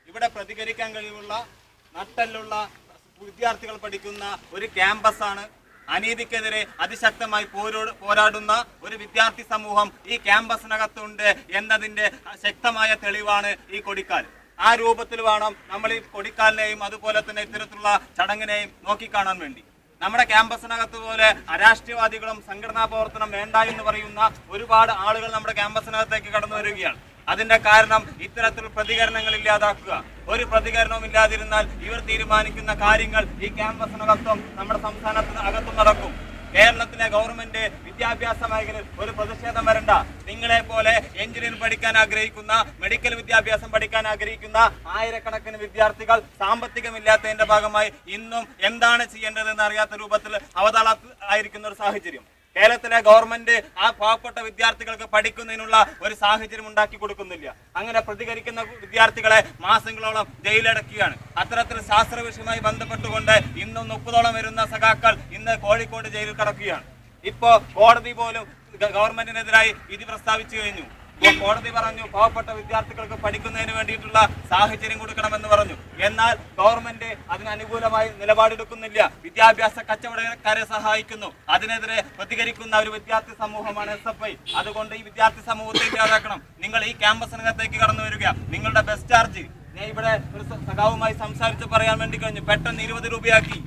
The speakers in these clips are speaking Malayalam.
ഇവിടെ പ്രതികരിക്കാൻ കഴിവുള്ള നട്ടെല്ലുള്ള വിദ്യാർത്ഥികൾ പഠിക്കുന്ന ഒരു ക്യാമ്പസാണ്. അനീതിക്കെതിരെ അതിശക്തമായി പോരാടുന്ന ഒരു വിദ്യാർത്ഥി സമൂഹം ഈ ക്യാമ്പസിനകത്തുണ്ട് എന്നതിന്റെ ശക്തമായ തെളിവാണ് ഈ കൊടിക്കാൽ. ആ രൂപത്തിൽ വേണം നമ്മൾ ഈ കൊടിക്കാലിനെയും അതുപോലെ തന്നെ ഇത്തരത്തിലുള്ള ചടങ്ങിനെയും നോക്കിക്കാണാൻ വേണ്ടി. നമ്മുടെ ക്യാമ്പസിനകത്ത് പോലെ അരാഷ്ട്രീയവാദികളും സംഘടനാ പ്രവർത്തനം വേണ്ട എന്ന് പറയുന്ന ഒരുപാട് ആളുകൾ നമ്മുടെ ക്യാമ്പസിനകത്തേക്ക് കടന്നു വരികയാണ്. അതിന്റെ കാരണം ഇത്തരത്തിൽ പ്രതികരണങ്ങൾ ഇല്ലാതാക്കുക. ഒരു പ്രതികരണവും ഇല്ലാതിരുന്നാൽ ഇവർ തീരുമാനിക്കുന്ന കാര്യങ്ങൾ ഈ ക്യാമ്പസിനകത്തും നമ്മുടെ സംസ്ഥാനത്തിന് അകത്തും നടക്കും. കേരളത്തിലെ ഗവൺമെന്റ് വിദ്യാഭ്യാസ മേഖലയിൽ ഒരു പ്രതിഷേധം വരണ്ട. നിങ്ങളെ പോലെ എഞ്ചിനീയറിംഗ് പഠിക്കാൻ ആഗ്രഹിക്കുന്ന, മെഡിക്കൽ വിദ്യാഭ്യാസം പഠിക്കാൻ ആഗ്രഹിക്കുന്ന ആയിരക്കണക്കിന് വിദ്യാർത്ഥികൾ സാമ്പത്തികമില്ലാത്തതിന്റെ ഭാഗമായി ഇന്നും എന്താണ് ചെയ്യേണ്ടതെന്ന് അറിയാത്ത രൂപത്തിൽ അവതാളായിരിക്കുന്ന ഒരു സാഹചര്യം. കേരളത്തിലെ ഗവൺമെന്റ് ആ പാവപ്പെട്ട വിദ്യാർത്ഥികൾക്ക് പഠിക്കുന്നതിനുള്ള ഒരു സാഹചര്യം ഉണ്ടാക്കി കൊടുക്കുന്നില്ല. അങ്ങനെ പ്രതികരിക്കുന്ന വിദ്യാർത്ഥികളെ മാസങ്ങളോളം ജയിലടക്കുകയാണ്. അത്തരത്തിൽ ശാസ്ത്ര വിഷയവുമായി ബന്ധപ്പെട്ടുകൊണ്ട് ഇന്നും 30ഓളം വരുന്ന സഖാക്കൾ ഇന്ന് കോഴിക്കോട് ജയിലിൽ കിടക്കുകയാണ്. ഇപ്പോ കോടതി പോലും ഗവൺമെന്റിനെതിരായി വിധി പ്രസ്താവിച്ചു കഴിഞ്ഞു. കോടതി പറഞ്ഞു പാവപ്പെട്ട വിദ്യാർത്ഥികൾക്ക് പഠിക്കുന്നതിന് വേണ്ടിയിട്ടുള്ള സാഹചര്യം കൊടുക്കണമെന്ന് പറഞ്ഞു. എന്നാൽ ഗവൺമെന്റ് അതിനനുകൂലമായി നിലപാടെടുക്കുന്നില്ല. വിദ്യാഭ്യാസ കച്ചവടക്കാരെ സഹായിക്കുന്നു. അതിനെതിരെ പ്രതികരിക്കുന്ന ഒരു വിദ്യാർത്ഥി സമൂഹമാണ് SFI. അതുകൊണ്ട് ഈ വിദ്യാർത്ഥി സമൂഹത്തെ ഇല്ലാതാക്കണം. നിങ്ങൾ ഈ ക്യാമ്പസിനകത്തേക്ക് കടന്നു വരിക. നിങ്ങളുടെ ബസ് ചാർജ് ഞാൻ ഇവിടെ ഒരു സഖാവുമായി സംസാരിച്ച് പറയാൻ വേണ്ടി കഴിഞ്ഞു. പെട്ടെന്ന് 20 രൂപയാക്കി.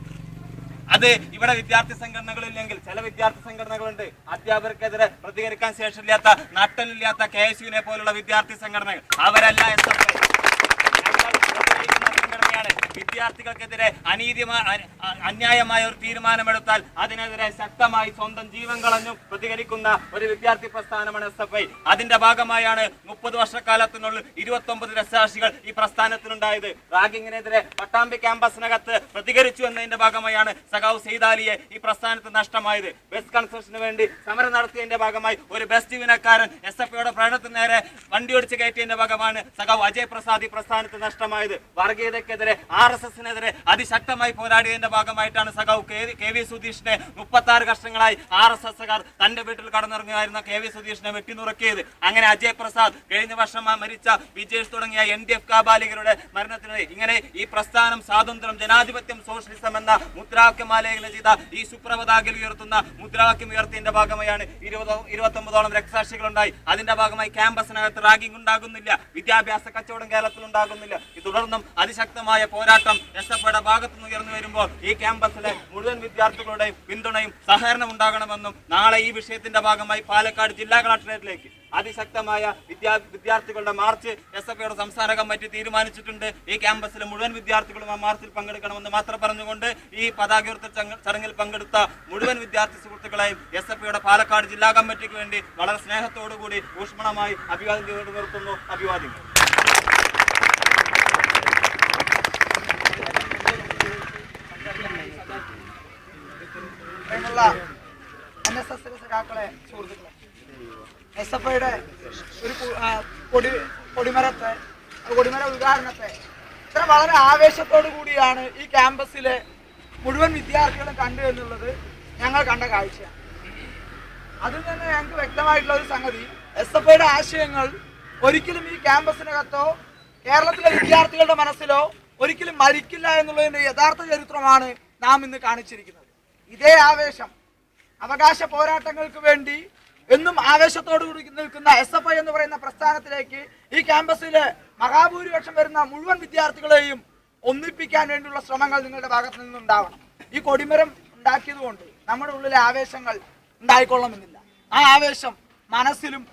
അത് ഇവിടെ വിദ്യാർത്ഥി സംഘടനകളില്ലെങ്കിൽ ചില വിദ്യാർത്ഥി സംഘടനകളുണ്ട്. അധ്യാപകർക്കെതിരെ പ്രതികരിക്കാൻ ശേഷിയില്ലാത്ത, നട്ടലില്ലാത്ത KSUവിനെ പോലുള്ള വിദ്യാർത്ഥി സംഘടനകൾ, അവരല്ല SFI. സംഘടനയാണ്. വിദ്യാർത്ഥികൾക്കെതിരെ അന്യായമായ ഒരു തീരുമാനമെടുത്താൽ അതിനെതിരെ ശക്തമായി സ്വന്തം ജീവൻ കളഞ്ഞും പ്രതികരിക്കുന്ന ഒരു വിദ്യാർത്ഥി പ്രസ്ഥാനമാണ് SFI. അതിന്റെ ഭാഗമായാണ് 30 വർഷക്കാലത്തിനുള്ളിൽ 29 രക്തസാക്ഷികൾ ഈ പ്രസ്ഥാനത്തിനുണ്ടായത്. റാഗിങ്ങിനെതിരെ പട്ടാമ്പി ക്യാമ്പസിനകത്ത് പ്രതികരിച്ചു എന്നതിന്റെ ഭാഗമായാണ് സഖാവ് സെയ്താലിയെ ഈ പ്രസ്ഥാനത്ത് നഷ്ടമായത്. ബസ് കൺസെഷന് വേണ്ടി സമരം നടത്തിയതിന്റെ ഭാഗമായി ഒരു ബസ് ജീവനക്കാരൻ SFIയുടെ പ്രകടനത്തിന് നേരെ വണ്ടി ഓടിച്ച് കയറ്റിയതിന്റെ ഭാഗമാണ് സഖാവ് അജയ് പ്രസാദ് ഈ പ്രസ്ഥാനത്ത് നഷ്ടമായത്. വർഗീയതയ്ക്കെതിരെ RSSനെതിരെ അതിശക്തമായി പോരാടിയതിന്റെ ഭാഗമായിട്ടാണ് സഖാവ് KV സുധീഷിനെ 36 വർഷങ്ങളായി RSSകാർ തന്റെ വീട്ടിൽ കടന്നിറങ്ങുകയായിരുന്ന KV സുധീഷിനെ വെട്ടിനുറുക്കിയത്. അങ്ങനെ അജയ് പ്രസാദ്, കഴിഞ്ഞ വർഷം മരിച്ച വിജേഷ് തുടങ്ങിയ NDF കാബാലികരുടെ മരണത്തിനെതിരെ ഇങ്ങനെ ഈ പ്രസ്ഥാനം സ്വാതന്ത്ര്യം, ജനാധിപത്യം, സോഷ്യലിസം എന്ന മുദ്രാവാക്യം ആലേഖനം ചെയ്ത ഈ സുപ്രഭതാകിൽ ഉയർത്തുന്ന മുദ്രാവാക്യം ഉയർത്തിയതിന്റെ ഭാഗമായാണ് 29ഓളം രക്തസാക്ഷികളുണ്ടായി. അതിന്റെ ഭാഗമായി ക്യാമ്പസിനകത്ത് റാഗിംഗ് ഉണ്ടാകുന്നില്ല, വിദ്യാഭ്യാസ കച്ചവടം കേരളത്തിൽ ഉണ്ടാകുന്നില്ല. തുടർന്നും അതിശക്തമായ പോരാട്ടം SFIയുടെ ഭാഗത്തുനിന്ന് ഉയർന്നു വരുമ്പോൾ ഈ ക്യാമ്പസിലെ മുഴുവൻ വിദ്യാർത്ഥികളുടെയും പിന്തുണയും സഹകരണം ഉണ്ടാകണമെന്നും നാളെ ഈ വിഷയത്തിന്റെ ഭാഗമായി പാലക്കാട് ജില്ലാ കളക്ടറേറ്റിലേക്ക് അതിശക്തമായ വിദ്യാർത്ഥികളുടെ മാർച്ച് SFIയുടെ സംസ്ഥാന കമ്മിറ്റി തീരുമാനിച്ചിട്ടുണ്ട്. ഈ ക്യാമ്പസിലെ മുഴുവൻ വിദ്യാർത്ഥികളും ആ മാർച്ചിൽ പങ്കെടുക്കണമെന്ന് മാത്രം പറഞ്ഞുകൊണ്ട് ഈ പതാക ഉയർത്തൽ ചടങ്ങിൽ പങ്കെടുത്ത മുഴുവൻ വിദ്യാർത്ഥി സുഹൃത്തുക്കളെയും SFIയുടെ പാലക്കാട് ജില്ലാ കമ്മിറ്റിക്ക് വേണ്ടി വളരെ സ്നേഹത്തോടുകൂടി ഊഷ്മളമായി അഭിവാദ്യം ചെയ്തുകൊണ്ട് നിർത്തുന്നു. അഭിവാദ്യങ്ങൾ. NSS സഖാക്കളെ, സുഹൃത്തുക്കളെ, SFIയുടെ ഒരു കൊടിമര ഉദ്ഘാടനത്തെ ഇത്ര വളരെ ആവേശത്തോടു കൂടിയാണ് ഈ ക്യാമ്പസിലെ മുഴുവൻ വിദ്യാർത്ഥികളും കണ്ടു എന്നുള്ളത് ഞങ്ങൾ കണ്ട കാഴ്ചയാണ്. അതിൽ നിന്ന് ഞങ്ങൾക്ക് വ്യക്തമായിട്ടുള്ള ഒരു സംഗതി, SFIയുടെ ആശയങ്ങൾ ഒരിക്കലും ഈ ക്യാമ്പസിനകത്തോ കേരളത്തിലെ വിദ്യാർത്ഥികളുടെ മനസ്സിലോ ഒരിക്കലും മരിക്കില്ല എന്നുള്ളതിന്റെ യഥാർത്ഥ ചരിത്രമാണ് നാം ഇന്ന് കാണിച്ചിരിക്കുന്നത്. ഇതേ ആവേശം അവകാശ പോരാട്ടങ്ങൾക്ക് വേണ്ടി എന്നും ആവേശത്തോടു കൂടി നിൽക്കുന്ന SFI എന്ന് പറയുന്ന പ്രസ്ഥാനത്തിലേക്ക് ഈ ക്യാമ്പസിലെ മഹാഭൂരിപക്ഷം വരുന്ന മുഴുവൻ വിദ്യാർത്ഥികളെയും ഒന്നിപ്പിക്കാൻ വേണ്ടിയുള്ള ശ്രമങ്ങൾ നിങ്ങളുടെ ഭാഗത്ത് നിന്നുണ്ടാവണം. ഈ കൊടിമരം ഉണ്ടാക്കിയതുകൊണ്ട് നമ്മുടെ ഉള്ളിലെ ആവേശങ്ങൾ ഉണ്ടായിക്കൊള്ളണമെന്നില്ല. ആ ആവേശം മനസ്സിലും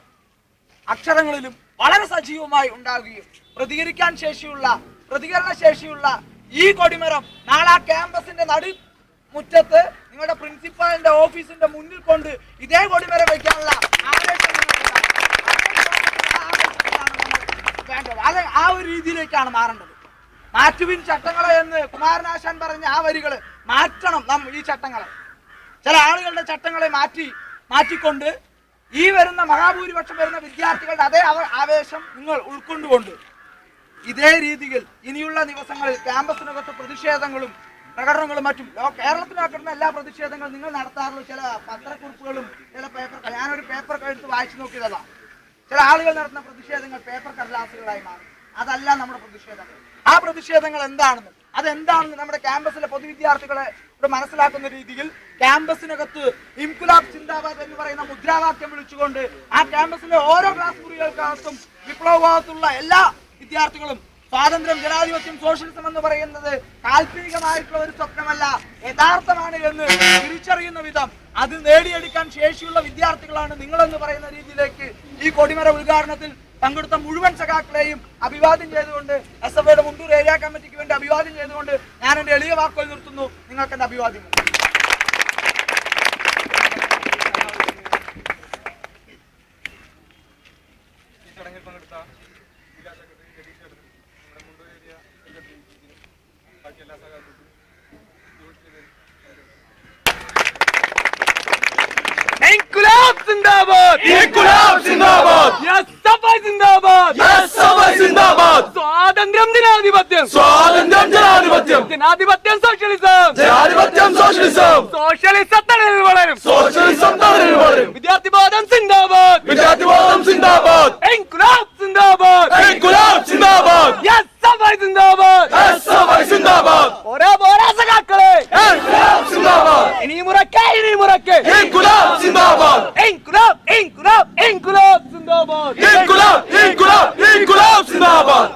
അക്ഷരങ്ങളിലും വളരെ സജീവമായി ഉണ്ടാകുകയും പ്രതികരണ ശേഷിയുള്ള ഈ കൊടിമരം നാളെ ആ ക്യാമ്പസിന്റെ മുറ്റത്ത് നിങ്ങളുടെ പ്രിൻസിപ്പാളിന്റെ ഓഫീസിന്റെ മുന്നിൽ കൊണ്ട് ഇതേ കൊടിമരം വയ്ക്കാനുള്ള ആവേശം വേണ്ടത്. അത് ആ ഒരു രീതിയിലേക്കാണ് മാറേണ്ടത്. മാറ്റുവിൻ ചട്ടങ്ങളെ എന്ന് കുമാരനാശാൻ പറഞ്ഞ ആ വരികള് മാറ്റണം. ഈ ചട്ടങ്ങളെ, ചില ആളുകളുടെ ചട്ടങ്ങളെ മാറ്റിക്കൊണ്ട് ഈ വരുന്ന മഹാഭൂരിപക്ഷം വരുന്ന വിദ്യാർത്ഥികളുടെ അതേ ആവേശം നിങ്ങൾ ഉൾക്കൊണ്ടുകൊണ്ട് ഇതേ രീതിയിൽ ഇനിയുള്ള ദിവസങ്ങളിൽ ക്യാമ്പസിനകത്ത് പ്രതിഷേധങ്ങളും പ്രകടനങ്ങളും മറ്റും കേരളത്തിൽ നടക്കുന്ന എല്ലാ പ്രതിഷേധങ്ങളും നിങ്ങൾ നടത്താറുള്ള ചില പത്രക്കുറിപ്പുകളും ചില പേപ്പർ, ഞാനൊരു പേപ്പർ എടുത്ത് വായിച്ചു നോക്കിയതാണ്. ചില ആളുകൾ നടത്തുന്ന പ്രതിഷേധങ്ങൾ പേപ്പർ കടലാസുകളായി മാറും. അതല്ല നമ്മുടെ പ്രതിഷേധങ്ങൾ. ആ പ്രതിഷേധങ്ങൾ എന്താണെന്ന് അതെന്താണെന്ന് നമ്മുടെ ക്യാമ്പസിലെ പൊതുവിദ്യാർത്ഥികളെ മനസ്സിലാക്കുന്ന രീതിയിൽ ക്യാമ്പസിനകത്ത് ഇൻകുലാബ് സിന്ദാബാദ് എന്ന് പറയുന്ന മുദ്രാവാക്യം വിളിച്ചുകൊണ്ട് ആ ക്യാമ്പസിലെ ഓരോ ക്ലാസ് മുറികൾക്കകത്തും വിപ്ലവഭാഗത്തുള്ള എല്ലാ വിദ്യാർത്ഥികളും സ്വാതന്ത്ര്യം, ജനാധിപത്യം, സോഷ്യലിസം എന്ന് പറയുന്നത് കാൽപ്പനികമായിട്ടുള്ള ഒരു സ്വപ്നമല്ല, യഥാർത്ഥമാണ് എന്ന് തിരിച്ചറിയുന്ന വിധം അത് നേടിയെടുക്കാൻ ശേഷിയുള്ള വിദ്യാർത്ഥികളാണ് നിങ്ങളെന്ന് പറയുന്ന രീതിയിലേക്ക് ഈ കൊടിമര ഉദ്ഘാടനത്തിൽ പങ്കെടുത്ത മുഴുവൻ സഖാക്കളെയും അഭിവാദ്യം ചെയ്തുകൊണ്ട് SFIയുടെ മുണ്ടൂർ ഏരിയ കമ്മിറ്റിക്ക് വേണ്ടി അഭിവാദ്യം ചെയ്തുകൊണ്ട് ഞാൻ എന്റെ എളിയ വാക്കുകൾ നിർത്തുന്നു. നിങ്ങൾക്ക് എന്റെ അഭിവാദ്യം. İnkılap zindabad! İnkılap zindabad! SFI zindabad! SFI zindabad! സ്വാതന്ത്ര്യം, ജനാധിപത്യം, സ്വാതന്ത്ര്യം, ജനാധിപത്യം, ജനാധിപത്യം, സോഷ്യലിസം, ജനാധിപത്യം, സോഷ്യലിസം, സോഷ്യലിസം തണലിൽ വളരും, സോഷ്യലിസം തണലിൽ വളരും, വിദ്യാർത്ഥിബോധം സിന്ദാബാദ്, വിദ്യാർത്ഥിബോധം സിന്ദാബാദ്, ഇൻകുലാബ് സിന്ദാബാദ്, ഇൻകുലാബ് സിന്ദാബാദ്, SFI സിന്ദാബാദ്, SFI സിന്ദാബാദ്, പോരാ പോരാ സഖാക്കളെ, ഇൻകുലാബ് സിന്ദാബാദ്, ഇനി മുറക്കെ, ഇൻകുലാബ് സിന്ദാബാദ്, ഇൻകുലാബ്, ഇൻകുലാബ്, ഇൻകുലാബ് സിന്ദാബാദ്, ഇൻകുലാബ്, ഇൻകുലാബ്, ഇൻകുലാബ് സിന്ദാബാദ്.